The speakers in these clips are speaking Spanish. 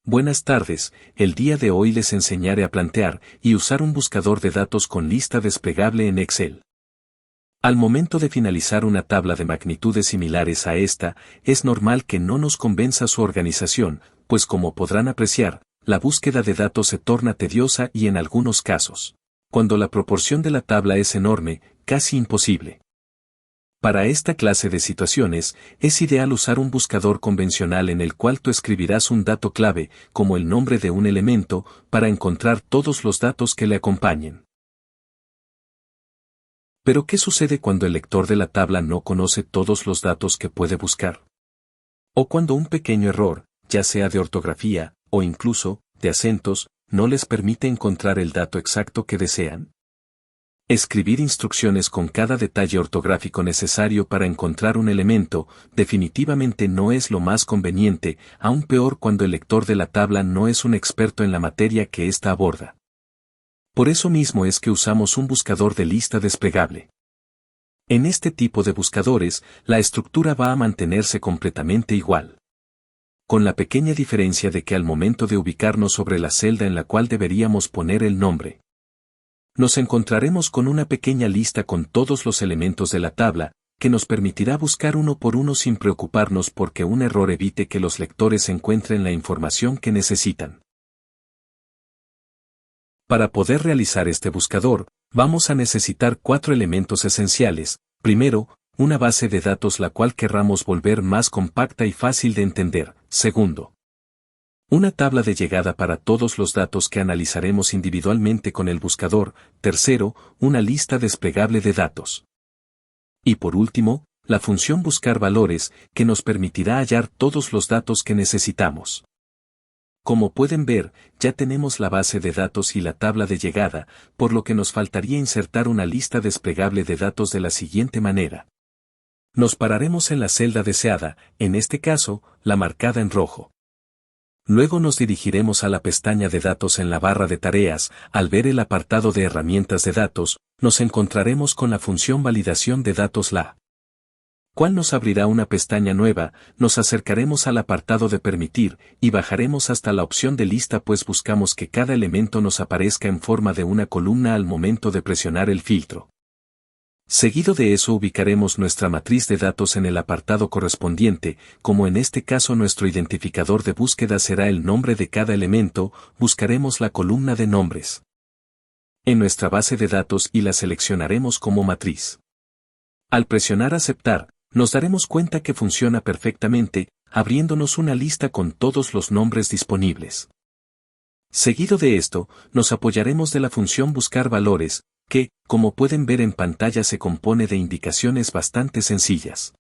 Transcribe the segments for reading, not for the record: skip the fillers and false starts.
Buenas tardes, el día de hoy les enseñaré a plantear y usar un buscador de datos con lista desplegable en Excel. Al momento de finalizar una tabla de magnitudes similares a esta, es normal que no nos convenza su organización, pues como podrán apreciar, la búsqueda de datos se torna tediosa y en algunos casos, cuando la proporción de la tabla es enorme, casi imposible. Para esta clase de situaciones, es ideal usar un buscador convencional en el cual tú escribirás un dato clave, como el nombre de un elemento, para encontrar todos los datos que le acompañen. Pero ¿qué sucede cuando el lector de la tabla no conoce todos los datos que puede buscar? O cuando un pequeño error, ya sea de ortografía, o incluso, de acentos, no les permite encontrar el dato exacto que desean. Escribir instrucciones con cada detalle ortográfico necesario para encontrar un elemento, definitivamente no es lo más conveniente, aún peor cuando el lector de la tabla no es un experto en la materia que ésta aborda. Por eso mismo es que usamos un buscador de lista desplegable. En este tipo de buscadores, la estructura va a mantenerse completamente igual. Con la pequeña diferencia de que al momento de ubicarnos sobre la celda en la cual deberíamos poner el nombre, nos encontraremos con una pequeña lista con todos los elementos de la tabla, que nos permitirá buscar uno por uno sin preocuparnos porque un error evite que los lectores encuentren la información que necesitan. Para poder realizar este buscador, vamos a necesitar 4 elementos esenciales. Primero, una base de datos la cual querramos volver más compacta y fácil de entender. Segundo, una tabla de llegada para todos los datos que analizaremos individualmente con el buscador. Tercero, una lista desplegable de datos. Y por último, la función buscar valores, que nos permitirá hallar todos los datos que necesitamos. Como pueden ver, ya tenemos la base de datos y la tabla de llegada, por lo que nos faltaría insertar una lista desplegable de datos de la siguiente manera. Nos pararemos en la celda deseada, en este caso, la marcada en rojo. Luego nos dirigiremos a la pestaña de datos en la barra de tareas. Al ver el apartado de herramientas de datos, nos encontraremos con la función validación de datos la cual nos abrirá una pestaña nueva. Nos acercaremos al apartado de permitir, y bajaremos hasta la opción de lista pues buscamos que cada elemento nos aparezca en forma de una columna al momento de presionar el filtro. Seguido de eso ubicaremos nuestra matriz de datos en el apartado correspondiente, como en este caso nuestro identificador de búsqueda será el nombre de cada elemento, buscaremos la columna de nombres en nuestra base de datos y la seleccionaremos como matriz. Al presionar aceptar, nos daremos cuenta que funciona perfectamente, abriéndonos una lista con todos los nombres disponibles. Seguido de esto, nos apoyaremos de la función buscar valores, que, como pueden ver en pantalla se compone de indicaciones bastante sencillas.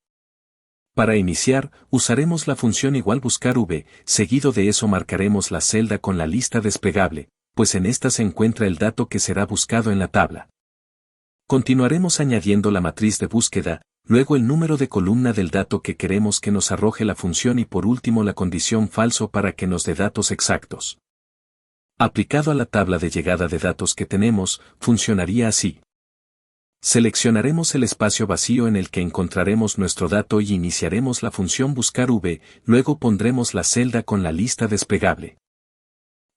Para iniciar, usaremos la función igual buscar v, seguido de eso marcaremos la celda con la lista desplegable, pues en esta se encuentra el dato que será buscado en la tabla. Continuaremos añadiendo la matriz de búsqueda, luego el número de columna del dato que queremos que nos arroje la función y por último la condición falso para que nos dé datos exactos. Aplicado a la tabla de llegada de datos que tenemos, funcionaría así. Seleccionaremos el espacio vacío en el que encontraremos nuestro dato y iniciaremos la función buscar v, luego pondremos la celda con la lista desplegable,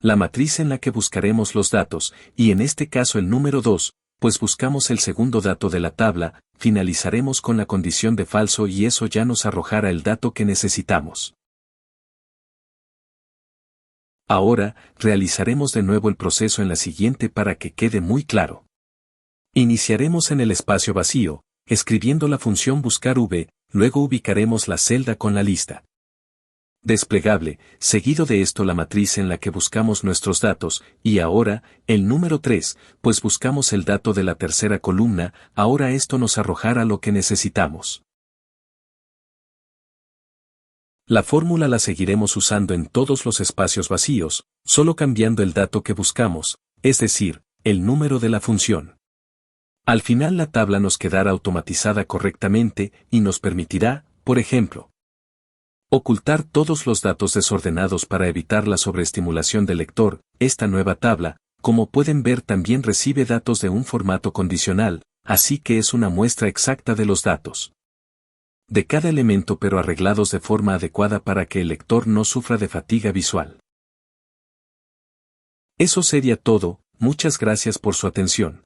la matriz en la que buscaremos los datos, y en este caso el número 2, pues buscamos el segundo dato de la tabla, finalizaremos con la condición de falso y eso ya nos arrojará el dato que necesitamos. Ahora, realizaremos de nuevo el proceso en la siguiente para que quede muy claro. Iniciaremos en el espacio vacío, escribiendo la función buscar v, luego ubicaremos la celda con la lista desplegable, seguido de esto la matriz en la que buscamos nuestros datos, y ahora, el número 3, pues buscamos el dato de la tercera columna, ahora esto nos arrojará lo que necesitamos. La fórmula la seguiremos usando en todos los espacios vacíos, solo cambiando el dato que buscamos, es decir, el número de la función. Al final la tabla nos quedará automatizada correctamente y nos permitirá, por ejemplo, ocultar todos los datos desordenados para evitar la sobreestimulación del lector. Esta nueva tabla, como pueden ver también recibe datos de un formato condicional, así que es una muestra exacta de los datos de cada elemento pero arreglados de forma adecuada para que el lector no sufra de fatiga visual. Eso sería todo, muchas gracias por su atención.